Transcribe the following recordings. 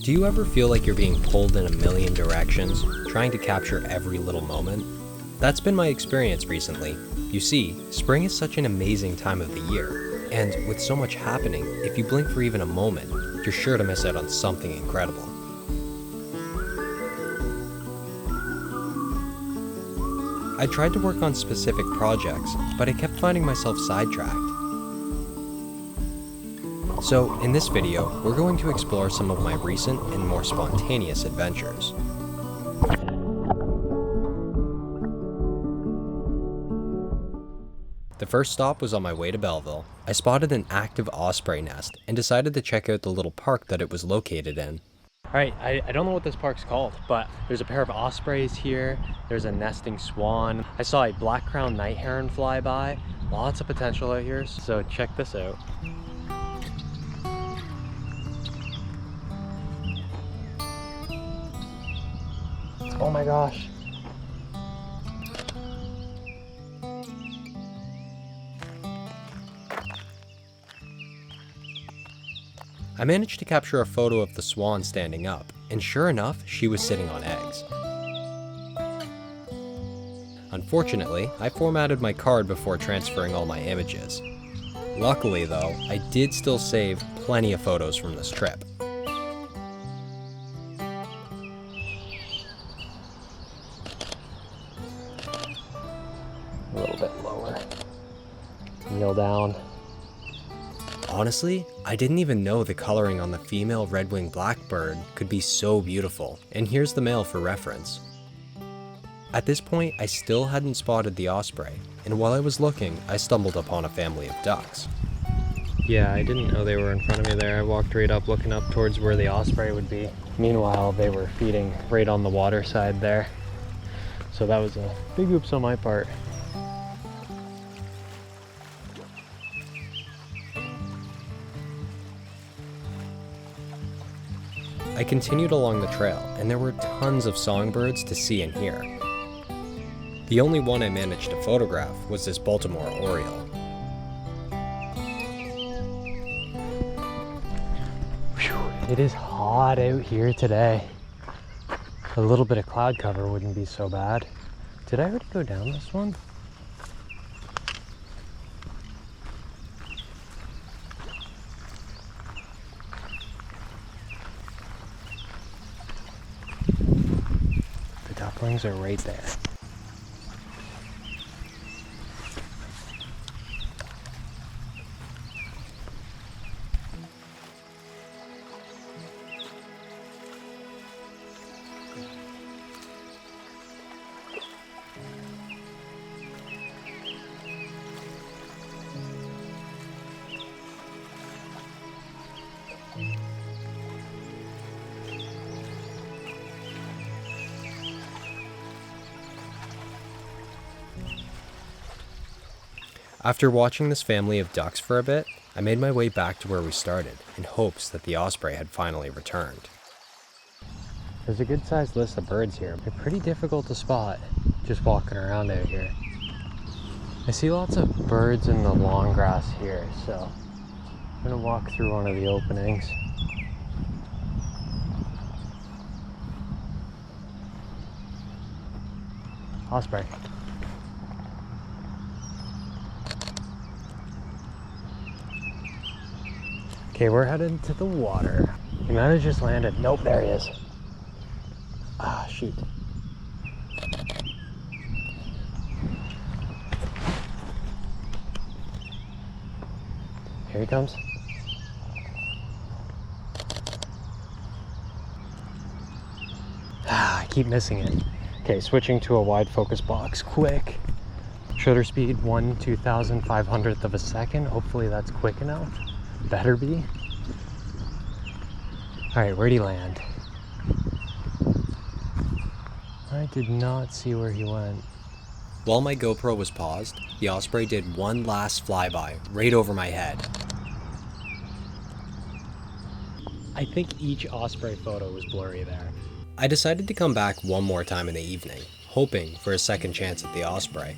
Do you ever feel like you're being pulled in a million directions, trying to capture every little moment? That's been my experience recently. You see, spring is such an amazing time of the year, and with so much happening, if you blink for even a moment, you're sure to miss out on something incredible. I tried to work on specific projects, but I kept finding myself sidetracked. So, in this video, we're going to explore some of my recent and more spontaneous adventures. The first stop was on my way to Belleville. I spotted an active osprey nest and decided to check out the little park that it was located in. Alright, I don't know what this park's called, but there's a pair of ospreys here, there's a nesting swan. I saw a black-crowned night heron fly by. Lots of potential out here, so check this out. Oh my gosh. I managed to capture a photo of the swan standing up, and sure enough, she was sitting on eggs. Unfortunately, I formatted my card before transferring all my images. Luckily though, I did still save plenty of photos from this trip. A little bit lower. Kneel down. Honestly, I didn't even know the coloring on the female red-winged blackbird could be so beautiful, and here's the male for reference. At this point, I still hadn't spotted the osprey, and while I was looking, I stumbled upon a family of ducks. Yeah, I didn't know they were in front of me there. I walked right up looking up towards where the osprey would be. Meanwhile, they were feeding right on the water side there. So that was a big oops on my part. I continued along the trail, and there were tons of songbirds to see and hear. The only one I managed to photograph was this Baltimore oriole. It is hot out here today. A little bit of cloud cover wouldn't be so bad. Did I already go down this one? The ducklings are right there. After watching this family of ducks for a bit, I made my way back to where we started, in hopes that the osprey had finally returned. There's a good sized list of birds here. They're pretty difficult to spot just walking around out here. I see lots of birds in the long grass here, so I'm gonna walk through one of the openings. Osprey. Okay, we're headed to the water. He might have just landed. Nope, there he is. Ah, shoot. Here he comes. Ah, I keep missing it. Okay, switching to a wide focus box, quick. Shutter speed 1/2500th of a second. Hopefully that's quick enough. Better be. Alright, where'd he land? I did not see where he went. While my GoPro was paused, the osprey did one last flyby right over my head. I think each osprey photo was blurry there. I decided to come back one more time in the evening, hoping for a second chance at the osprey.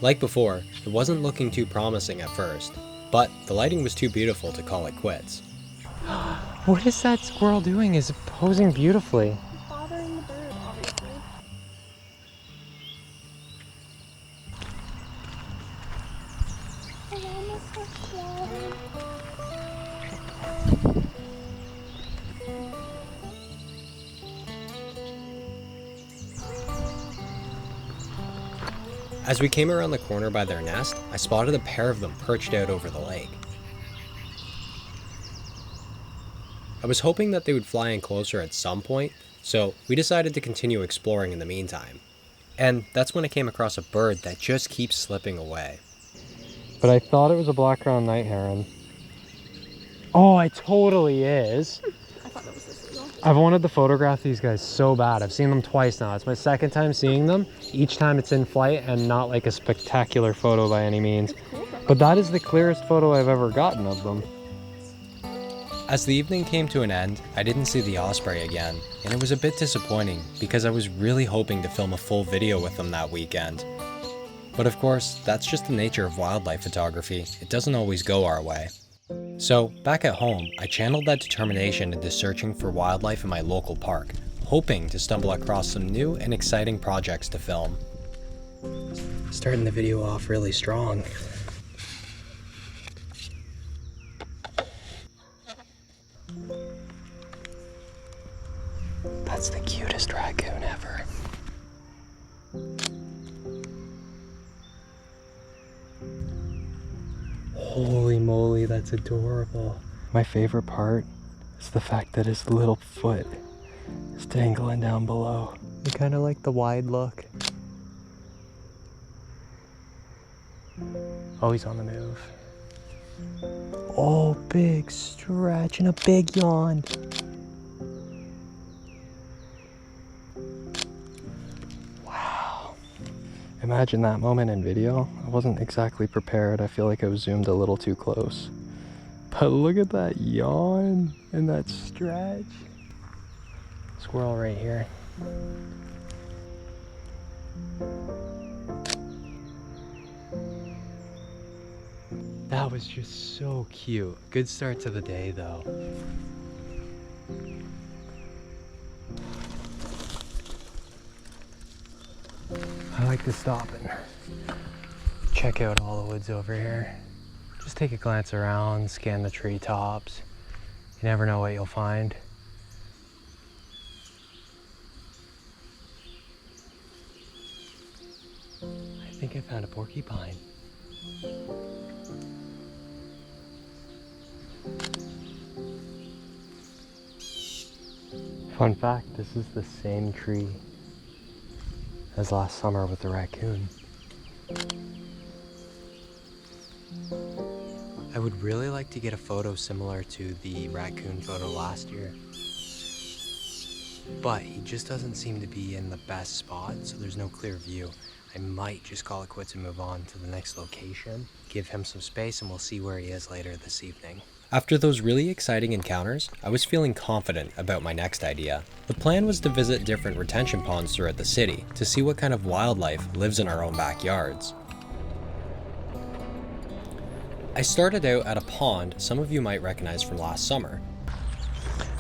Like before, it wasn't looking too promising at first, but the lighting was too beautiful to call it quits. What is that squirrel doing? Is it posing beautifully? Bothering the bird, obviously. Hello, Mr. Squirrel. As we came around the corner by their nest, I spotted a pair of them perched out over the lake. I was hoping that they would fly in closer at some point, so we decided to continue exploring in the meantime. And that's when I came across a bird that just keeps slipping away. But I thought it was a black-crowned night heron. Oh, it totally is. I thought that was this as well. I've wanted to photograph these guys so bad. I've seen them twice now. It's my second time seeing them. Each time it's in flight and not like a spectacular photo by any means. Cool. But that is the clearest photo I've ever gotten of them. As the evening came to an end, I didn't see the osprey again, and it was a bit disappointing because I was really hoping to film a full video with them that weekend. But of course, that's just the nature of wildlife photography. It doesn't always go our way. So, back at home, I channeled that determination into searching for wildlife in my local park, hoping to stumble across some new and exciting projects to film. Starting the video off really strong. That's the cutest raccoon ever. Holy moly, that's adorable. My favorite part is the fact that his little foot is dangling down below. I kind of like the wide look. Oh, he's on the move. Oh, big stretch and a big yawn. Wow. Imagine that moment in video. I wasn't exactly prepared. I feel like I was zoomed a little too close. But look at that yawn and that stretch. Squirrel right here. That was just so cute. Good start to the day though. I like to stop and check out all the woods over here. Just take a glance around, scan the treetops. You never know what you'll find. I think I found a porcupine. Fun fact, this is the same tree as last summer with the raccoon. I would really like to get a photo similar to the raccoon photo last year. But he just doesn't seem to be in the best spot, so there's no clear view. I might just call it quits and move on to the next location, give him some space, and we'll see where he is later this evening. After those really exciting encounters, I was feeling confident about my next idea. The plan was to visit different retention ponds throughout the city to see what kind of wildlife lives in our own backyards. I started out at a pond some of you might recognize from last summer.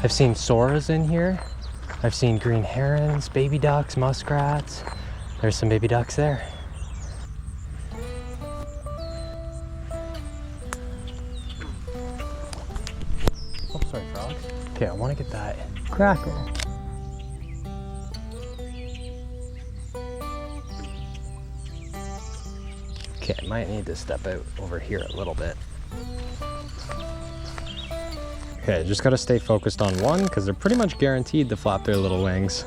I've seen soras in here. I've seen green herons, baby ducks, muskrats. There's some baby ducks there. Oh, sorry, frogs. Okay, I want to get that crackle. Okay, I might need to step out over here a little bit. Okay, just gotta stay focused on one because they're pretty much guaranteed to flap their little wings.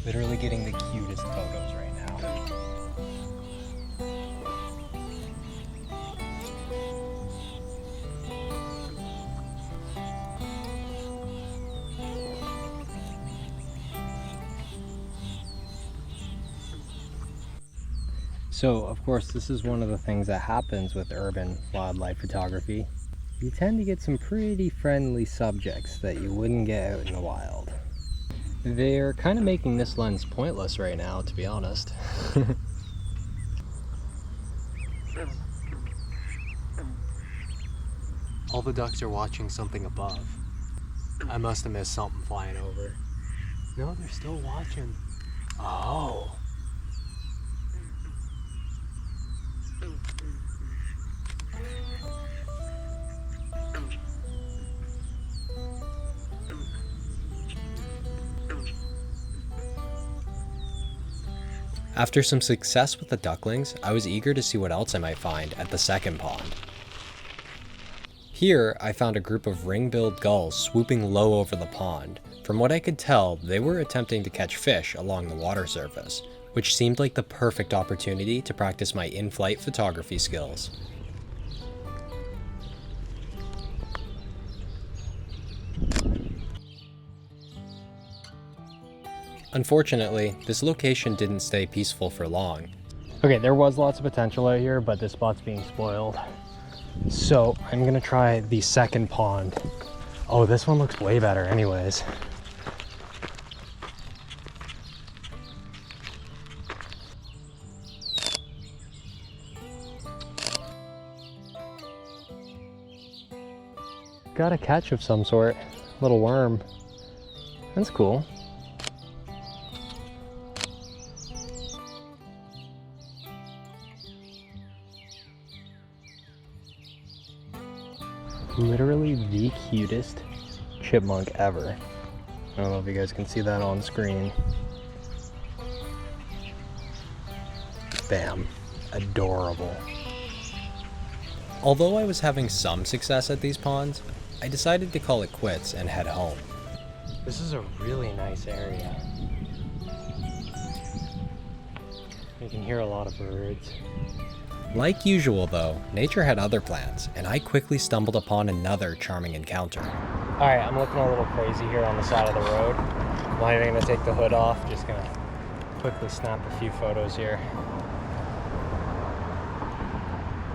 Literally getting the cutest photos right now. So, of course, this is one of the things that happens with urban wildlife photography. You tend to get some pretty friendly subjects that you wouldn't get out in the wild. They're kind of making this lens pointless right now, to be honest. All the ducks are watching something above. I must have missed something flying over. No, they're still watching. Oh. After some success with the ducklings, I was eager to see what else I might find at the second pond. Here, I found a group of ring-billed gulls swooping low over the pond. From what I could tell, they were attempting to catch fish along the water surface, which seemed like the perfect opportunity to practice my in-flight photography skills. Unfortunately, this location didn't stay peaceful for long. Okay, there was lots of potential out here, but this spot's being spoiled. So I'm gonna try the second pond. Oh, this one looks way better anyways. Got a catch of some sort, little worm. That's cool. Literally the cutest chipmunk ever. I don't know if you guys can see that on screen. Bam. Adorable. Although I was having some success at these ponds, I decided to call it quits and head home. This is a really nice area. You can hear a lot of birds. Like usual though, nature had other plans, and I quickly stumbled upon another charming encounter. Alright, I'm looking a little crazy here on the side of the road. I'm not even gonna take the hood off, just gonna quickly snap a few photos here.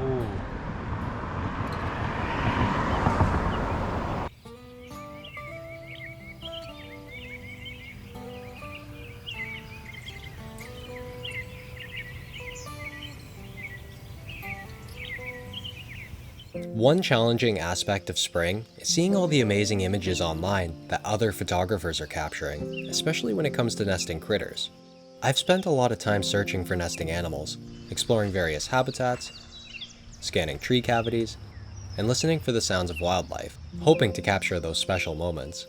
Ooh. One challenging aspect of spring is seeing all the amazing images online that other photographers are capturing, especially when it comes to nesting critters. I've spent a lot of time searching for nesting animals, exploring various habitats, scanning tree cavities, and listening for the sounds of wildlife, hoping to capture those special moments.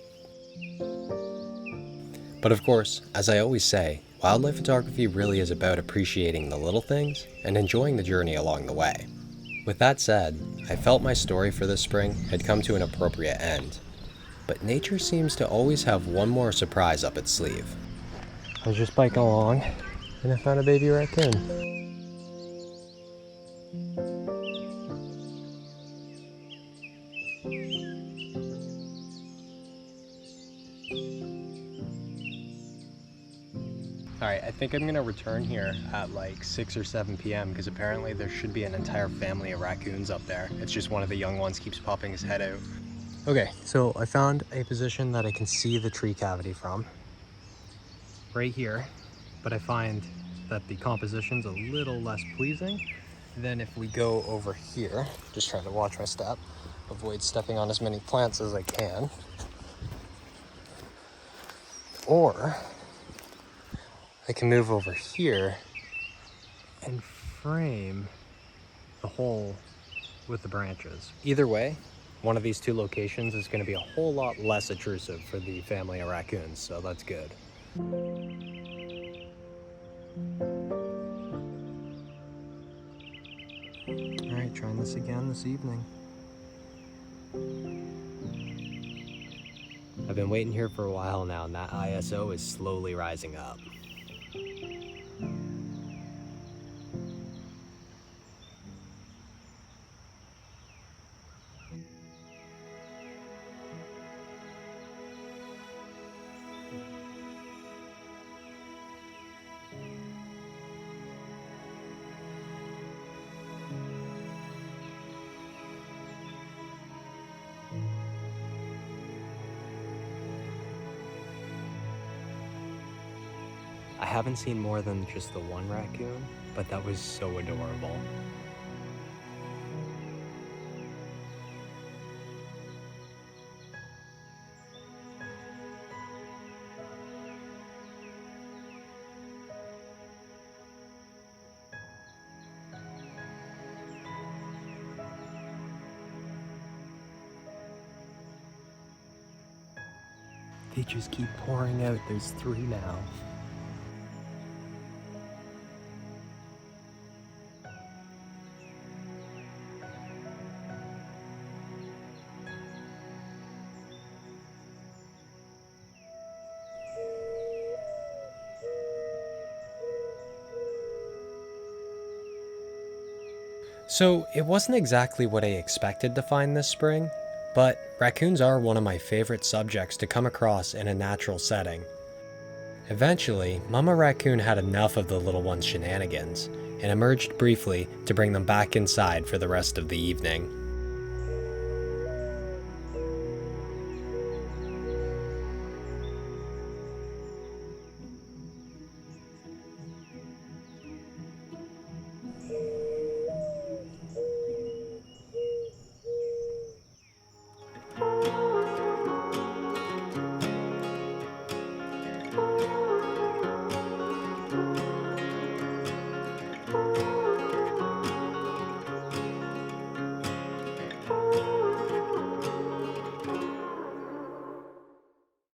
But of course, as I always say, wildlife photography really is about appreciating the little things and enjoying the journey along the way. With that said, I felt my story for this spring had come to an appropriate end, but nature seems to always have one more surprise up its sleeve. I was just biking along and I found a baby raccoon. Alright, I think I'm gonna return here at like 6 or 7 p.m. because apparently there should be an entire family of raccoons up there. It's just one of the young ones keeps popping his head out. Okay, so I found a position that I can see the tree cavity from. Right here, but I find that the composition's a little less pleasing than if we go over here. Just trying to watch my step, avoid stepping on as many plants as I can. Or I can move over here and frame the hole with the branches. Either way, one of these two locations is going to be a whole lot less intrusive for the family of raccoons, so that's good. Alright, trying this again this evening. I've been waiting here for a while now, and that ISO is slowly rising up. I haven't seen more than just the one raccoon, but that was so adorable. They just keep pouring out. There's 3 now. So it wasn't exactly what I expected to find this spring, but raccoons are one of my favorite subjects to come across in a natural setting. Eventually, Mama Raccoon had enough of the little one's shenanigans and emerged briefly to bring them back inside for the rest of the evening.